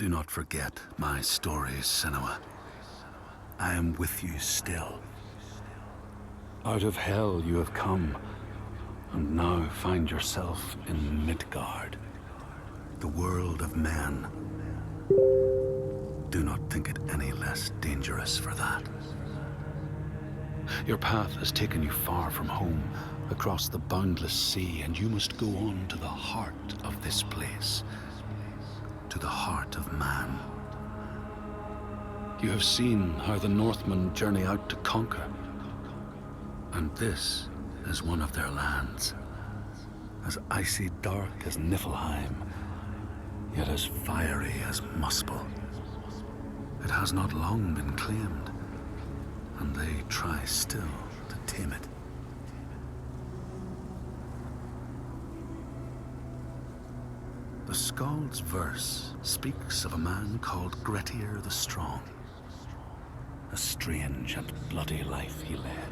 Do not forget my stories, Senua. I am with you still. Out of hell you have come, and now find yourself in Midgard, the world of men. Do not think it any less dangerous for that. Your path has taken you far from home, across the boundless sea, and you must go on to the heart of this place, to the heart of man. You have seen how the Northmen journey out to conquer, and this is one of their lands, as icy dark as Niflheim, yet as fiery as Muspel. It has not long been claimed, and they try still to tame it. The Skald's verse speaks of a man called Grettir the Strong. A strange and bloody life he led.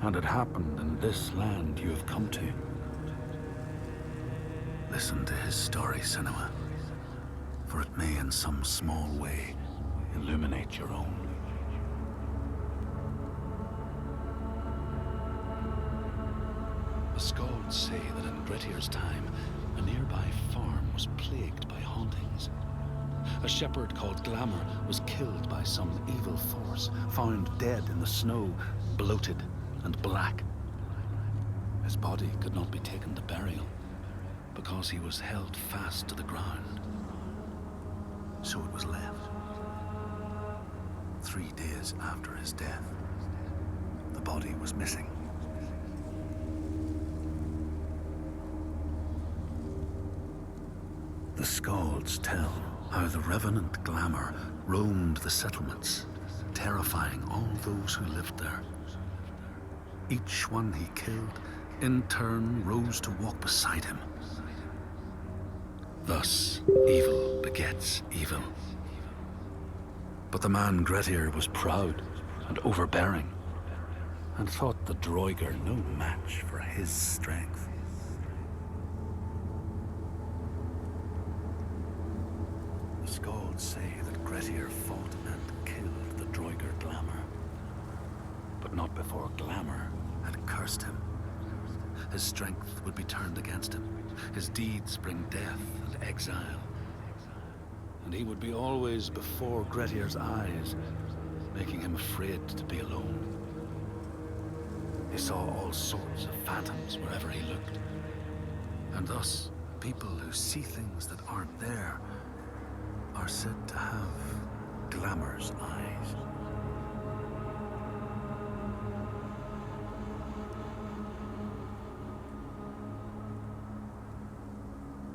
And it happened in this land you have come to. Listen to his story, Senua, for it may in some small way illuminate your own. The Skalds say that in Grettir's time, a nearby farm was plagued by hauntings. A shepherd called Glamour was killed by some evil force, found dead in the snow, bloated and black. His body could not be taken to burial, because he was held fast to the ground. So it was left. 3 days after his death, the body was missing. The Skalds tell how the revenant Glamour roamed the settlements, terrifying all those who lived there. Each one he killed, in turn, rose to walk beside him. Thus, evil begets evil. But the man Grettir was proud and overbearing, and thought the Droiger no match for his strength. The Skalds say that Grettir fought and killed the Droiger Glamour, but not before Glamour had cursed him. His strength would be turned against him, his deeds bring death and exile, and he would be always before Grettir's eyes, making him afraid to be alone. He saw all sorts of phantoms wherever he looked, and thus people who see things that aren't there are said to have Glamour's eyes.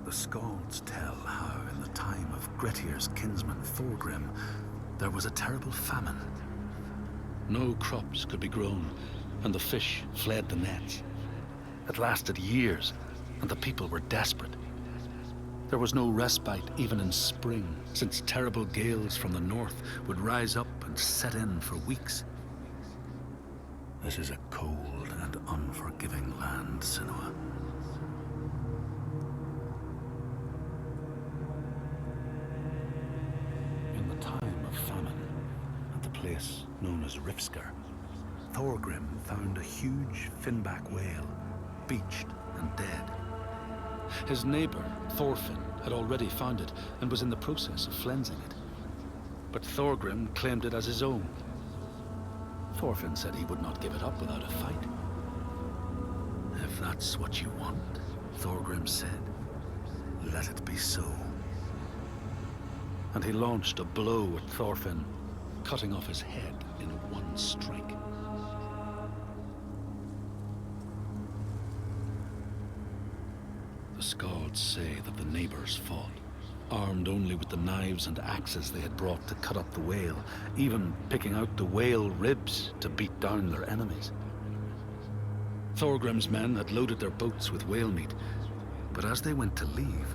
The Skalds tell how in the time of Grettir's kinsman Thorgrim, there was a terrible famine. No crops could be grown, and the fish fled the nets. It lasted years, and the people were desperate. There was no respite even in spring, since terrible gales from the north would rise up and set in for weeks. This is a cold and unforgiving land, Senua. In the time of famine, at the place known as Rifskar, Thorgrim found a huge finback whale, beached and dead. His neighbor, Thorfinn, had already found it and was in the process of flensing it. But Thorgrim claimed it as his own. Thorfinn said he would not give it up without a fight. If that's what you want, Thorgrim said, let it be so. And he launched a blow at Thorfinn, cutting off his head in one strike. The Skalds say that the neighbors fought, armed only with the knives and axes they had brought to cut up the whale, even picking out the whale ribs to beat down their enemies. Thorgrim's men had loaded their boats with whale meat, but as they went to leave,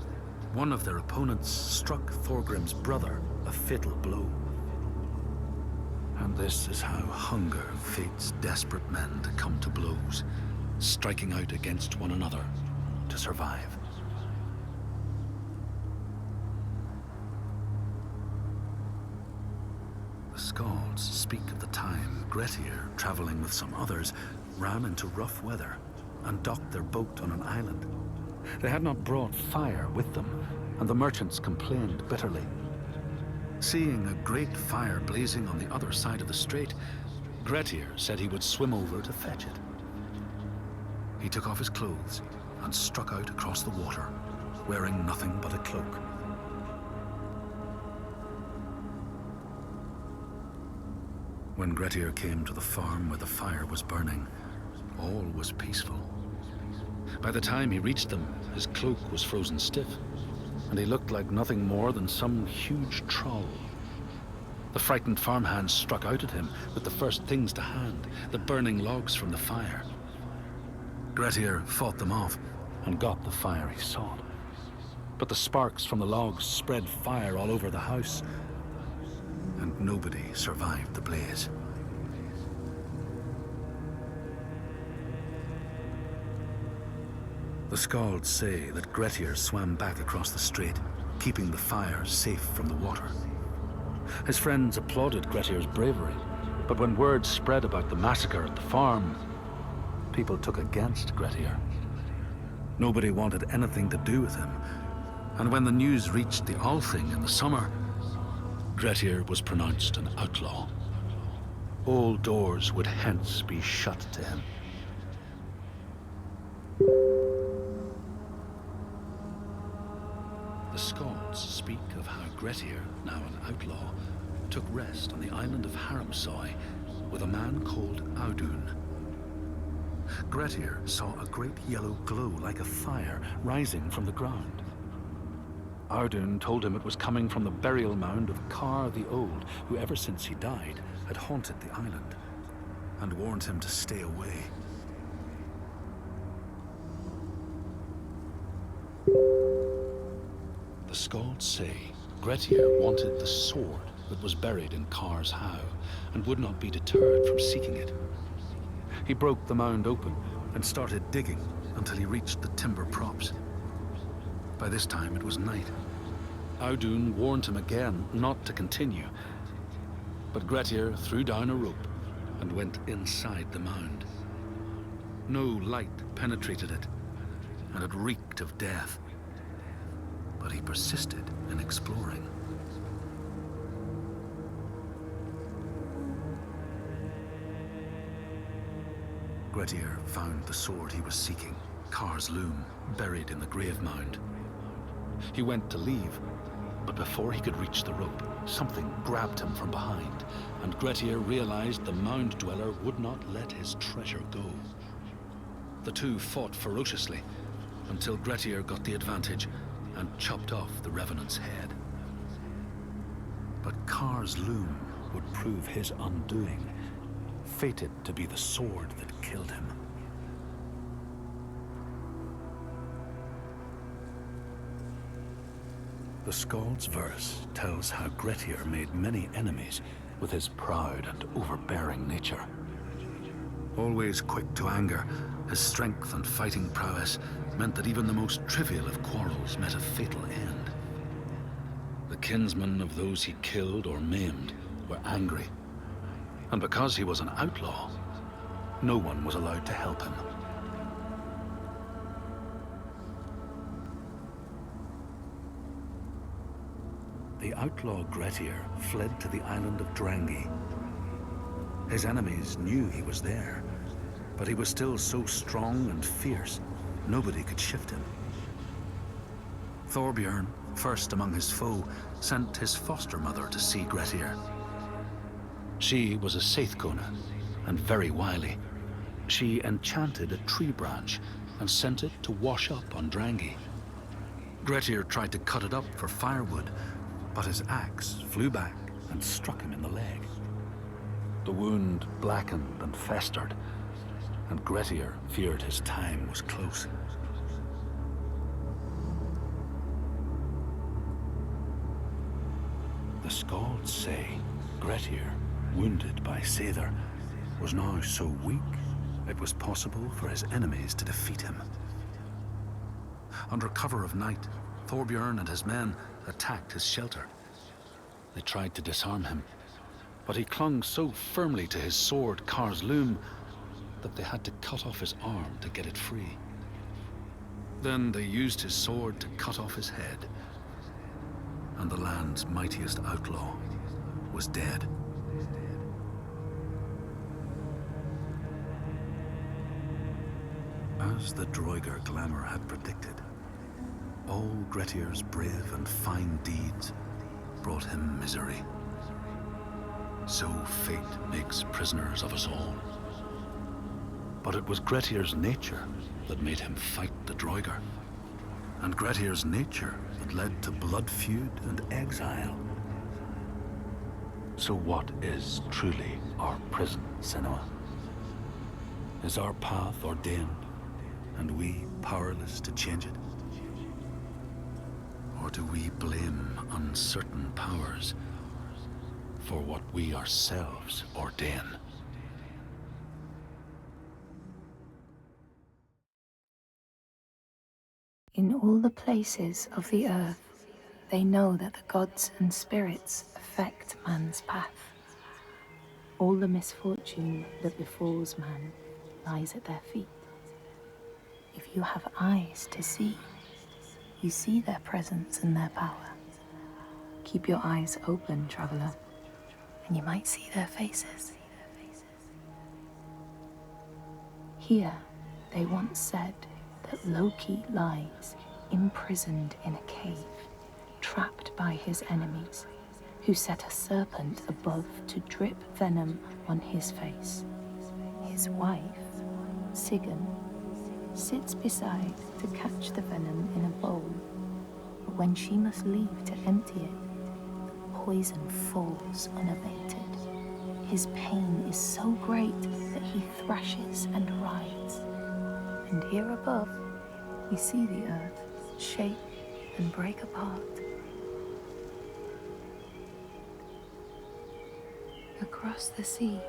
one of their opponents struck Thorgrim's brother a fatal blow. And this is how hunger fates desperate men to come to blows, striking out against one another to survive. Skalds speak of the time Grettir, traveling with some others, ran into rough weather and docked their boat on an island. They had not brought fire with them, and the merchants complained bitterly. Seeing a great fire blazing on the other side of the strait, Grettir said he would swim over to fetch it. He took off his clothes and struck out across the water, wearing nothing but a cloak. When Grettir came to the farm where the fire was burning, all was peaceful. By the time he reached them, his cloak was frozen stiff, and he looked like nothing more than some huge troll. The frightened farmhands struck out at him with the first things to hand, the burning logs from the fire. Grettir fought them off and got the fire he sought. But the sparks from the logs spread fire all over the house, and nobody survived the blaze. The Skalds say that Grettir swam back across the strait, keeping the fire safe from the water. His friends applauded Grettir's bravery, but when word spread about the massacre at the farm, people took against Grettir. Nobody wanted anything to do with him, and when the news reached the Althing in the summer, Grettir was pronounced an outlaw. All doors would hence be shut to him. The Skalds speak of how Grettir, now an outlaw, took rest on the island of Haramsoy with a man called Audun. Grettir saw a great yellow glow like a fire rising from the ground. Audun told him it was coming from the burial mound of Kar the Old, who ever since he died had haunted the island, and warned him to stay away. The Skalds say Grettir wanted the sword that was buried in Kar's howe, and would not be deterred from seeking it. He broke the mound open and started digging until he reached the timber props. By this time it was night. Audun warned him again not to continue, but Grettir threw down a rope and went inside the mound. No light penetrated it, and it reeked of death. But he persisted in exploring. Grettir found the sword he was seeking, Kar's loom, buried in the grave mound. He went to leave, but before he could reach the rope, something grabbed him from behind, and Grettir realized the mound dweller would not let his treasure go. The two fought ferociously until Grettir got the advantage and chopped off the revenant's head. But Kar's loom would prove his undoing, fated to be the sword that killed him. The Skald's verse tells how Grettir made many enemies with his proud and overbearing nature. Always quick to anger, his strength and fighting prowess meant that even the most trivial of quarrels met a fatal end. The kinsmen of those he killed or maimed were angry, and because he was an outlaw, no one was allowed to help him. The outlaw Grettir fled to the island of Drangi. His enemies knew he was there, but he was still so strong and fierce, nobody could shift him. Thorbjorn, first among his foe, sent his foster mother to see Grettir. She was a Seithkona, and very wily. She enchanted a tree branch and sent it to wash up on Drangi. Grettir tried to cut it up for firewood, but his axe flew back and struck him in the leg. The wound blackened and festered, and Grettir feared his time was close. The Skalds say Grettir, wounded by Seidr, was now so weak it was possible for his enemies to defeat him. Under cover of night, Thorbjorn and his men attacked his shelter. They tried to disarm him, but he clung so firmly to his sword, Kar's loom, that they had to cut off his arm to get it free. Then they used his sword to cut off his head, and the land's mightiest outlaw was dead. As the Droigar glamour had predicted, all Gretir's brave and fine deeds brought him misery. So fate makes prisoners of us all. But it was Gretir's nature that made him fight the Droigar, and Gretir's nature that led to blood feud and exile. So what is truly our prison, Senua? Is our path ordained, and we powerless to change it? Or do we blame uncertain powers for what we ourselves ordain? In all the places of the earth, they know that the gods and spirits affect man's path. All the misfortune that befalls man lies at their feet. If you have eyes to see, you see their presence and their power. Keep your eyes open, traveler, and you might see their faces. Here, they once said that Loki lies imprisoned in a cave, trapped by his enemies, who set a serpent above to drip venom on his face. His wife, Sigyn, sits beside to catch the venom in a bowl, but when she must leave to empty it, the poison falls unabated. His pain is so great that he thrashes and writhes. And here above, we see the earth shake and break apart. Across the sea,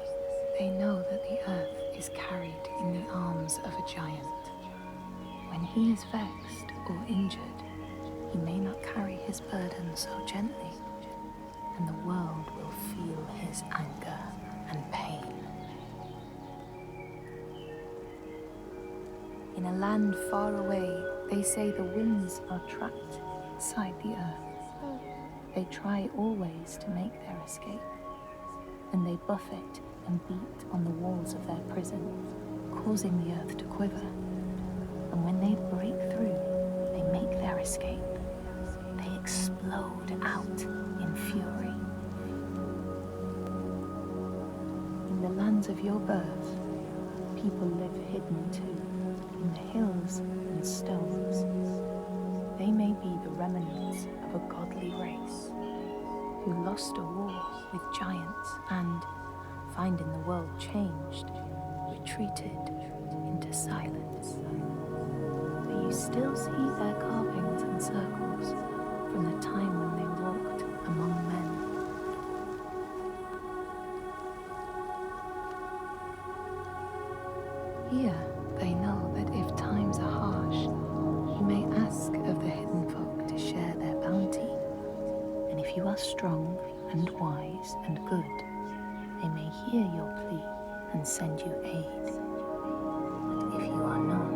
they know that the earth is carried in the arms of a giant. When he is vexed or injured, he may not carry his burden so gently, and the world will feel his anger and pain. In a land far away, they say the winds are trapped inside the earth. They try always to make their escape, and they buffet and beat on the walls of their prison, causing the earth to quiver. And when they break through, they make their escape. They explode out in fury. In the lands of your birth, people live hidden too, in the hills and stones. They may be the remnants of a godly race who lost a war with giants and, finding the world changed, retreated into silence. But you still see their carvings and circles from the time when they walked among men. Here, they know that if times are harsh, you may ask of the hidden folk to share their bounty. And if you are strong and wise and good, they may hear your plea and send you aid. But if you are not,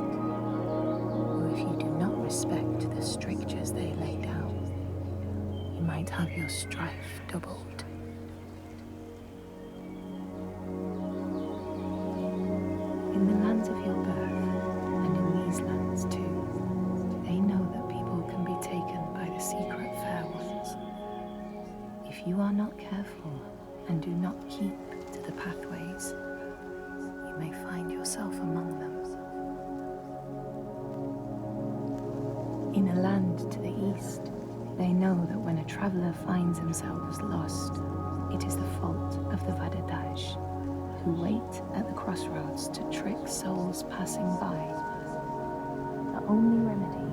or if you do not respect the strictures they lay down, you might have your strife doubled. In the lands of your birth, and in these lands too, they know that people can be taken by the secret fair ones. If you are not careful and do not keep to the pathways, you may find yourself among them. In a land to the east, they know that when a traveler finds themselves lost, it is the fault of the Vadadash, who wait at the crossroads to trick souls passing by. The only remedy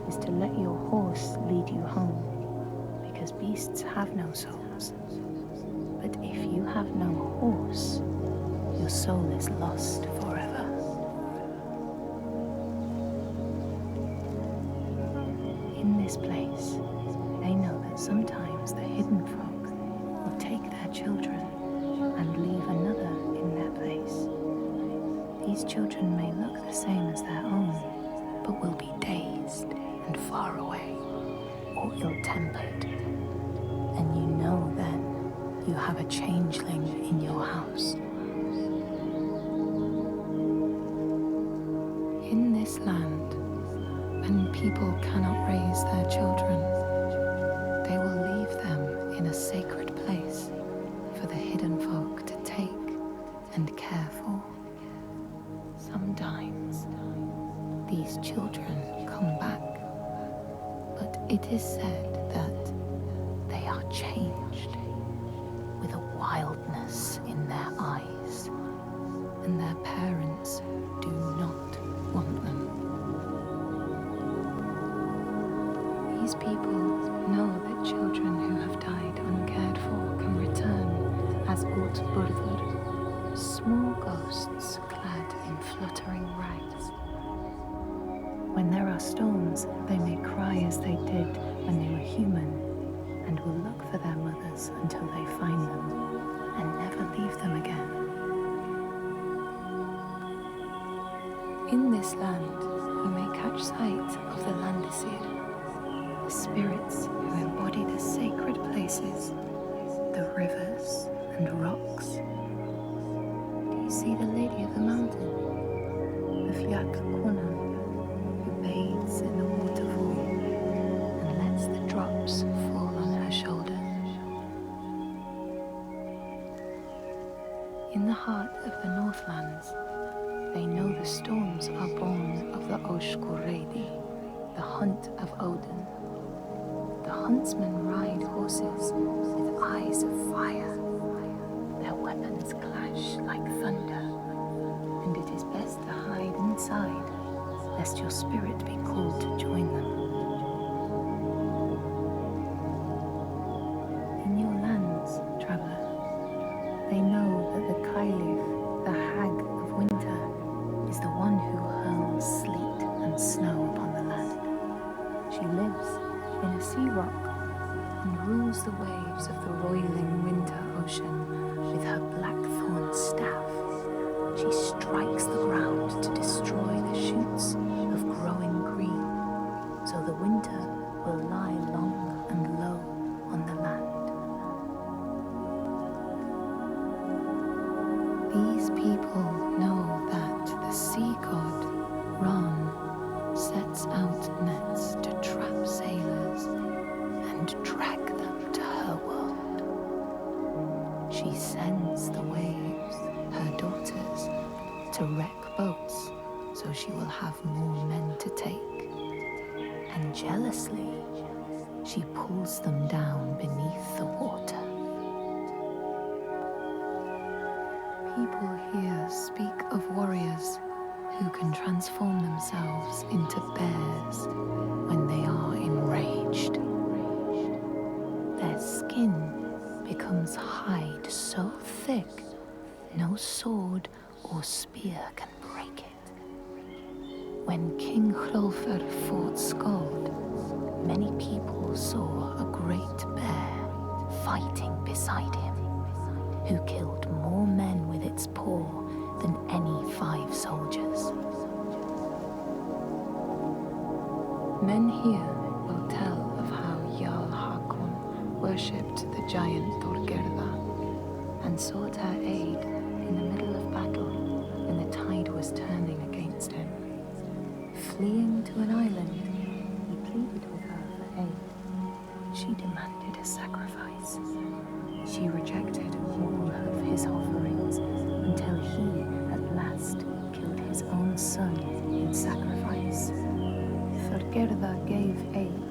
is to let your horse lead you home, because beasts have no souls. But if you have no horse, your soul is lost forever. In this place, they know that sometimes the hidden folk will take their children or ill-tempered, and you know then you have a changeling in your house. In this land, when people cannot raise their children, they will leave them in a sacred place for the hidden folk to take and care for. Sometimes these children come back, but it is said that they are changed with a wildness in their eyes, and their parents do not want them. These people know that children who have died uncared for can return as Útburður, small ghosts clad in fluttering rags. When there are storms, they may cry as they did when they were human, and will look for their mothers until they find them, and never leave them again. In this land, you may catch sight of the Landdisir, the spirits who embody the sacred places, the rivers and rocks. Do you see the Lady of the Mountain, the Fjalakona, who bathes in the waterfall and lets the drops fall on her shoulder? In the heart of the Northlands, they know the storms are born of the Óskurreidi, the hunt of Odin. The huntsmen ride horses with eyes of fire. Their weapons clash like thunder, and it is best to hide inside, lest your spirit be called to join them. In your lands, traveller, they know that the Kailif, the hag of winter, is the one who hurls sleet and snow upon the land. She lives in a sea rock and rules the waves of the roiling winter ocean with her blackthorn staff. She strikes the ground to destroy the shoots of growing green, so the winter will lie long and low on the land. These people know that the sea god, Ran, sets out nets to trap sailors and drag them to her world. She sends the waves, her daughters, to wreck boats so she will have more men to take. And jealously, she pulls them down beneath the water. People here speak of warriors who can transform themselves into bears when they are enraged. Their skin becomes hide so thick no sword or spear can break it. When King Hrólfr fought Skald, many people saw a great bear fighting beside him, who killed more men with its paw than any 5 soldiers. Men here will tell of how Jarl Hakon worshipped the giant Þorgerða and sought her aid in the middle of battle when the tide was turning against him. Fleeing to an island, he pleaded with her for aid. She demanded a sacrifice. She rejected all of his offerings until he, at last, killed his own son in sacrifice. Þorgerða gave aid,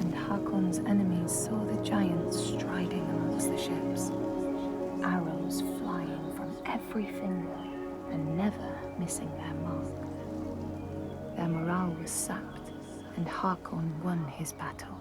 and Hakon's enemies saw the giants striding amongst the ships, arrows flying from every finger and never missing their mark. Their morale was sapped, and Hakon won his battle.